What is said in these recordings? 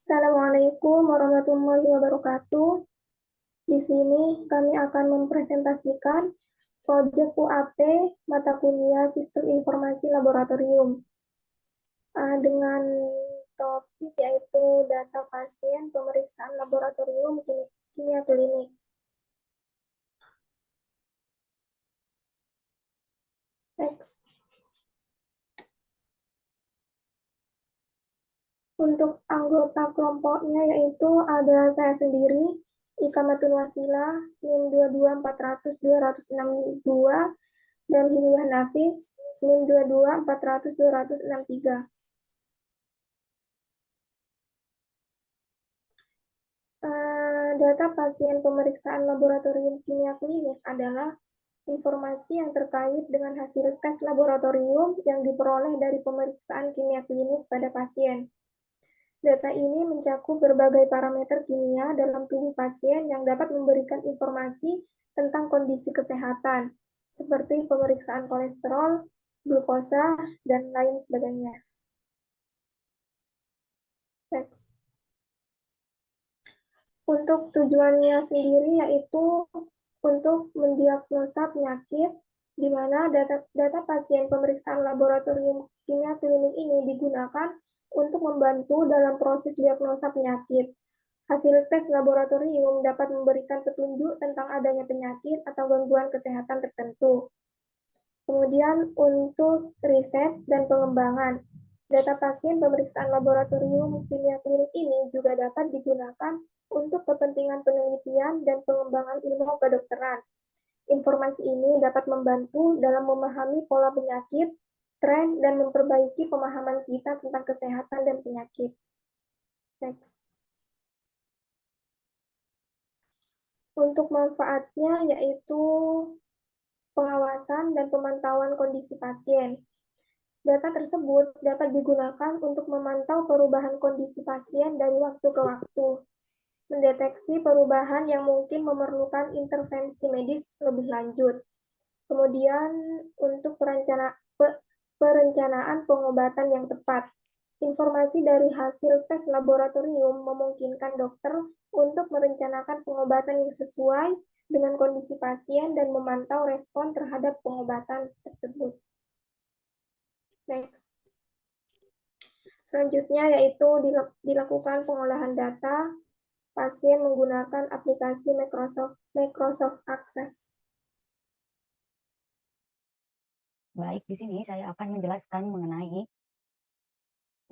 Assalamualaikum warahmatullahi wabarakatuh. Di sini kami akan mempresentasikan proyek UAP mata kuliah Sistem Informasi Laboratorium dengan topik yaitu data pasien pemeriksaan laboratorium kimia klinik. Next. Untuk anggota kelompoknya yaitu ada saya sendiri, Ika Matun Wasila, NIM 22400-262, dan Hilwah Nafis, NIM 22400-263. Data pasien pemeriksaan laboratorium kimia klinik adalah informasi yang terkait dengan hasil tes laboratorium yang diperoleh dari pemeriksaan kimia klinik pada pasien. Data ini mencakup berbagai parameter kimia dalam tubuh pasien yang dapat memberikan informasi tentang kondisi kesehatan, seperti pemeriksaan kolesterol, glukosa, dan lain sebagainya. Next. Untuk tujuannya sendiri yaitu untuk mendiagnosa penyakit, di mana data pasien pemeriksaan laboratorium kimia klinik ini digunakan untuk membantu dalam proses diagnosa penyakit. Hasil tes laboratorium dapat memberikan petunjuk tentang adanya penyakit atau gangguan kesehatan tertentu. Kemudian untuk riset dan pengembangan, data pasien pemeriksaan laboratorium kimia klinik ini juga dapat digunakan untuk kepentingan penelitian dan pengembangan ilmu kedokteran. Informasi ini dapat membantu dalam memahami pola penyakit, tren, dan memperbaiki pemahaman kita tentang kesehatan dan penyakit. Next. Untuk manfaatnya yaitu pengawasan dan pemantauan kondisi pasien. Data tersebut dapat digunakan untuk memantau perubahan kondisi pasien dari waktu ke waktu, mendeteksi perubahan yang mungkin memerlukan intervensi medis lebih lanjut. Kemudian untuk perencanaan pengobatan yang tepat. Informasi dari hasil tes laboratorium memungkinkan dokter untuk merencanakan pengobatan yang sesuai dengan kondisi pasien dan memantau respon terhadap pengobatan tersebut. Next. Selanjutnya yaitu dilakukan pengolahan data pasien menggunakan aplikasi Microsoft Access. Baik, di sini saya akan menjelaskan mengenai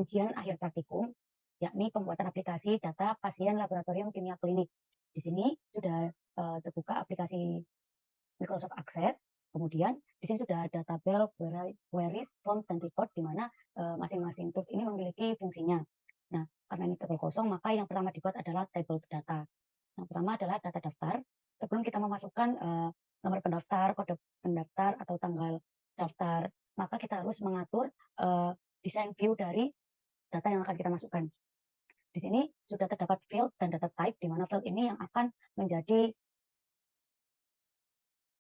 ujian akhir praktikum, yakni pembuatan aplikasi data pasien laboratorium kimia klinik. Di sini sudah terbuka aplikasi Microsoft Access. Kemudian di sini sudah ada tabel queries, forms, dan report di mana masing-masing tools ini memiliki fungsinya. Nah, karena ini tabel kosong, maka yang pertama dibuat adalah tables data. Yang pertama adalah data daftar. Sebelum kita memasukkan nomor pendaftar, kode pendaftar, atau tanggal daftar, maka kita harus mengatur desain view dari data yang akan kita masukkan. Di sini sudah terdapat field dan data type, di mana field ini yang akan menjadi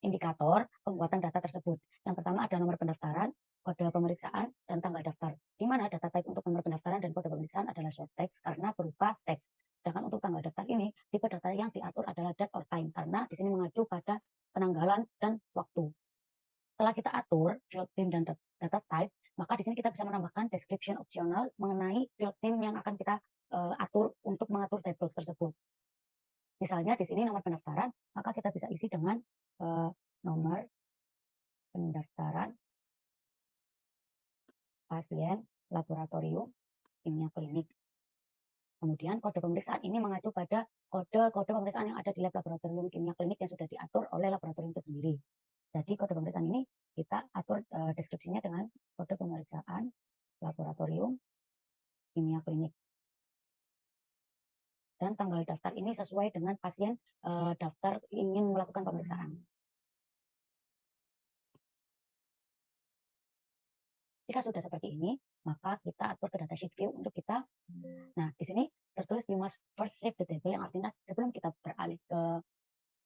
indikator pembuatan data tersebut. Yang pertama ada nomor pendaftaran, kode pemeriksaan, dan tanggal daftar. Di mana data type untuk nomor pendaftaran dan kode pemeriksaan adalah short text karena berupa teks. Sedangkan untuk tanggal daftar ini, tipe data yang diatur adalah date or time karena di sini mengacu pada penanggalan dan waktu. Setelah kita atur field name dan data type, maka di sini kita bisa menambahkan description optional mengenai field name yang akan kita atur untuk mengatur tables tersebut. Misalnya di sini nomor pendaftaran, maka kita bisa isi dengan nomor pendaftaran pasien laboratorium kimia klinik. Kemudian kode pemeriksaan ini mengacu pada kode pemeriksaan yang ada di lab laboratorium kimia klinik yang sudah diatur oleh laboratorium itu sendiri. Jadi kode pemeriksaan ini kita atur deskripsinya dengan kode pemeriksaan laboratorium kimia klinik. Dan tanggal daftar ini sesuai dengan pasien daftar ingin melakukan pemeriksaan. Jika sudah seperti ini, maka kita atur ke datasheet view untuk kita. Nah, di sini tertulis you must first save the table, yang artinya sebelum kita beralih ke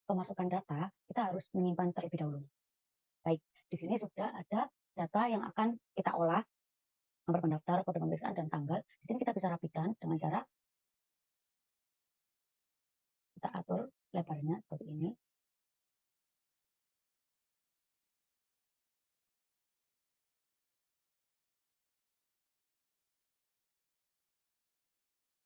pemasukan data, kita harus menyimpan terlebih dahulu. Baik, di sini sudah ada data yang akan kita olah, nomor pendaftar, kode pemeriksaan, dan tanggal. Di sini kita bisa rapikan dengan cara Kita atur lebarnya seperti ini.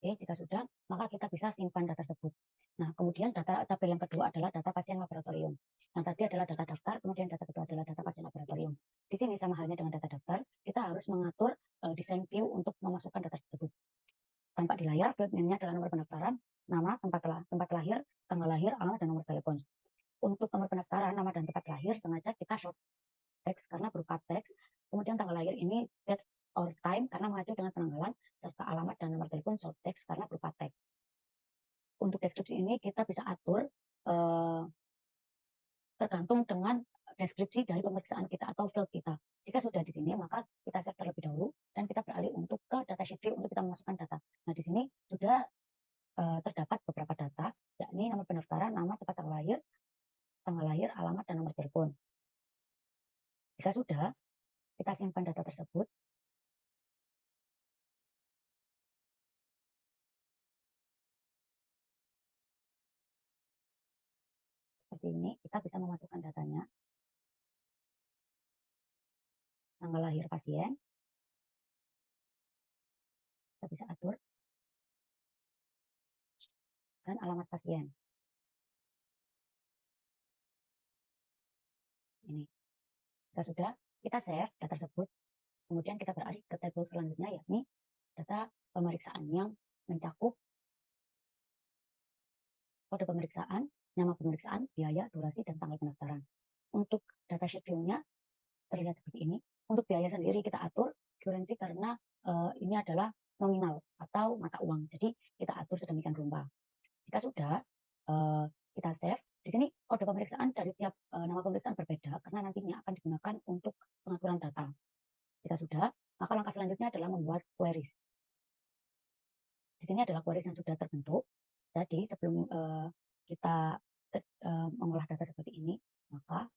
Oke, jika sudah, maka kita bisa simpan data tersebut. Nah, kemudian data tabel yang kedua adalah data pasien laboratorium. Yang tadi adalah data daftar, kemudian data kedua adalah data pasien laboratorium. Di sini sama halnya dengan data daftar, kita harus mengatur desain view untuk memasukkan data tersebut. Tampak di layar, field name-nya adalah nomor pendaftaran, nama, tempat lahir, tanggal lahir, alamat, dan nomor telepon. Untuk nomor pendaftaran, nama dan tempat lahir sengaja kita short teks karena berupa teks. Kemudian tanggal lahir ini date or time karena mengacu dengan penanggalan, serta alamat dan nomor telepon short text karena berupa teks. Untuk deskripsi ini kita bisa atur tergantung dengan deskripsi dari pemeriksaan kita atau field kita. Jika sudah di sini, maka kita save terlebih dahulu dan kita beralih untuk ke data sheet view untuk kita memasukkan data. Nah, di sini sudah terdapat beberapa data, yakni nomor pendaftaran, nama, tempat tanggal lahir, alamat, dan nomor telepon. Jika sudah, kita simpan data tersebut. Seperti ini, kita bisa memasukkan datanya. Tanggal lahir pasien, kita bisa atur. Dan alamat pasien. Ini. Jika sudah, kita save data tersebut. Kemudian kita beralih ke tabel selanjutnya, yakni data pemeriksaan yang mencakup kode pemeriksaan, nama pemeriksaan, biaya, durasi, dan tanggal pendaftaran. Untuk data sheet view-nya terlihat seperti ini. Untuk biaya sendiri kita atur currency karena ini adalah nominal atau mata uang. Jadi kita atur sedemikian rupa. Jika sudah, kita save. Di sini kode pemeriksaan dari tiap nama pemeriksaan berbeda karena nantinya akan digunakan untuk pengaturan data. Jika sudah, maka langkah selanjutnya adalah membuat queries. Di sini adalah queries yang sudah terbentuk. Jadi sebelum kita mengolah data seperti ini, maka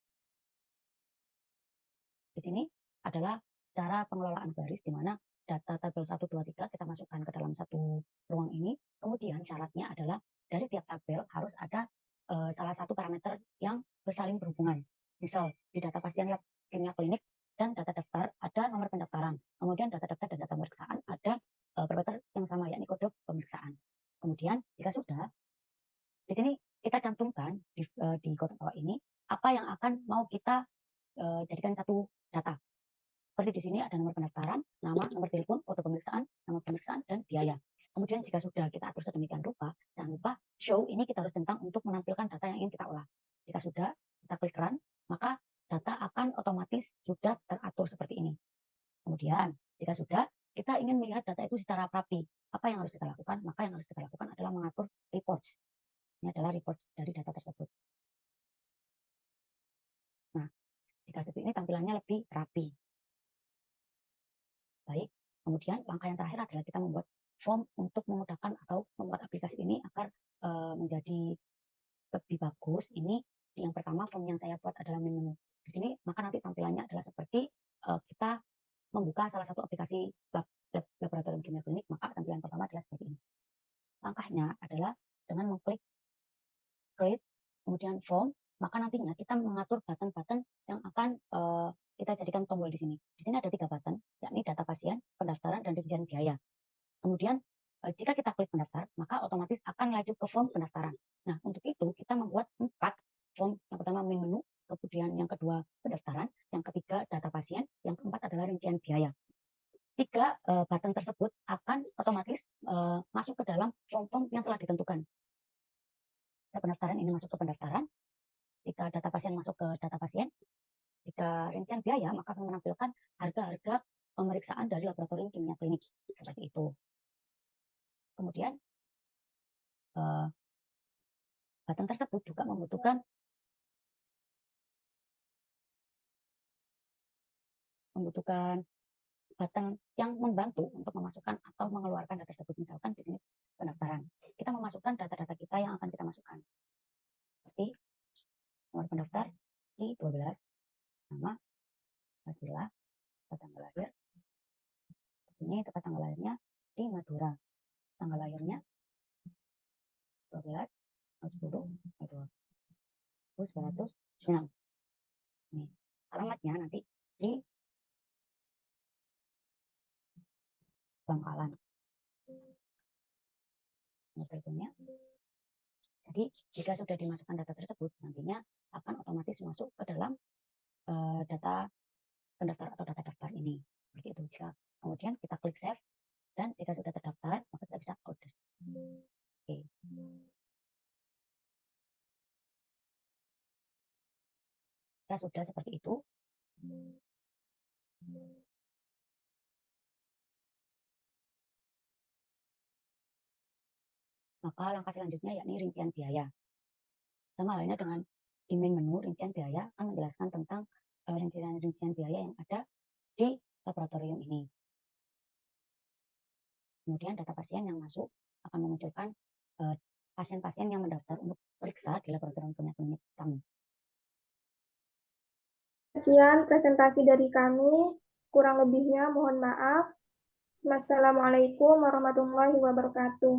di sini adalah cara pengelolaan queries di mana data tabel 1, 2, 3 kita masukkan ke dalam satu ruang ini. Kemudian syaratnya adalah dari tiap tabel harus ada salah satu parameter yang bersaling berhubungan. Misal di data pasien lab kimia klinik dan data daftar ada nomor pendaftaran. Kemudian data daftar dan data pemeriksaan ada parameter yang sama, yakni kode pemeriksaan. Kemudian jika sudah, di sini kita cantumkan di kotak bawah ini apa yang akan mau kita jadikan satu data. Seperti di sini ada nomor pendaftaran, nama, nomor telepon, kode pemeriksaan, nama pemeriksaan, dan biaya. Kemudian jika sudah kita atur sedemikian rupa, jangan lupa show ini kita harus centang untuk menampilkan data yang ingin kita olah. Jika sudah, kita klik run, maka data akan otomatis sudah teratur seperti ini. Kemudian jika sudah, kita ingin melihat data itu secara rapi. Apa yang harus kita lakukan? Maka yang harus kita lakukan adalah mengatur reports. Ini adalah reports dari data tersebut. Nah, jika seperti ini tampilannya lebih rapi. Baik, kemudian langkah yang terakhir adalah kita membuat form untuk memudahkan atau membuat aplikasi ini agar menjadi lebih bagus. Ini yang pertama, form yang saya buat adalah menu. Di sini maka nanti tampilannya adalah seperti kita membuka salah satu aplikasi laboratorium kimia klinik, maka tampilan pertama adalah seperti ini. Langkahnya adalah dengan mengklik create, kemudian form, maka nantinya kita mengatur button-button yang akan kita jadikan tombol di sini. Di sini ada 3 button, yakni data pasien, pendaftaran, dan rincian biaya. Kemudian jika kita klik pendaftar, maka otomatis akan laju ke form pendaftaran. Nah, untuk itu kita membuat 4 form. Yang pertama menu, kemudian yang kedua pendaftaran, yang ketiga data pasien, yang keempat adalah rincian biaya. 3 button tersebut akan otomatis masuk ke dalam form-form yang telah ditentukan. Jika pendaftaran ini masuk ke pendaftaran, jika data pasien masuk ke data pasien, jika rincian biaya maka akan menampilkan harga-harga pemeriksaan dari laboratorium kimia klinik seperti itu. Kemudian button tersebut juga membutuhkan button yang membantu untuk memasukkan atau mengeluarkan data tersebut. Misalkan di sini pendaftaran, kita memasukkan data-data kita yang akan kita masukkan seperti nomor pendaftar I12, nama, Madura, tanggal lahir. Ini tempat tanggal lahirnya di Madura. Tanggal lahirnya 12 206. Nih, alamatnya nanti di Bangkalan. Teleponnya. Jadi jika sudah dimasukkan data tersebut, nantinya akan otomatis masuk ke dalam data pendaftar atau data daftar ini. Seperti itu. Jika kemudian kita klik save, dan jika sudah terdaftar, maka kita bisa order. Oke. Jika sudah seperti itu, maka langkah selanjutnya yakni rincian biaya. Sama halnya dengan di main menu, rincian biaya akan menjelaskan tentang rincian biaya yang ada di laboratorium ini. Kemudian data pasien yang masuk akan memunculkan pasien-pasien yang mendaftar untuk periksa di laboratorium klinik kami. Sekian presentasi dari kami, kurang lebihnya mohon maaf. Wassalamualaikum warahmatullahi wabarakatuh.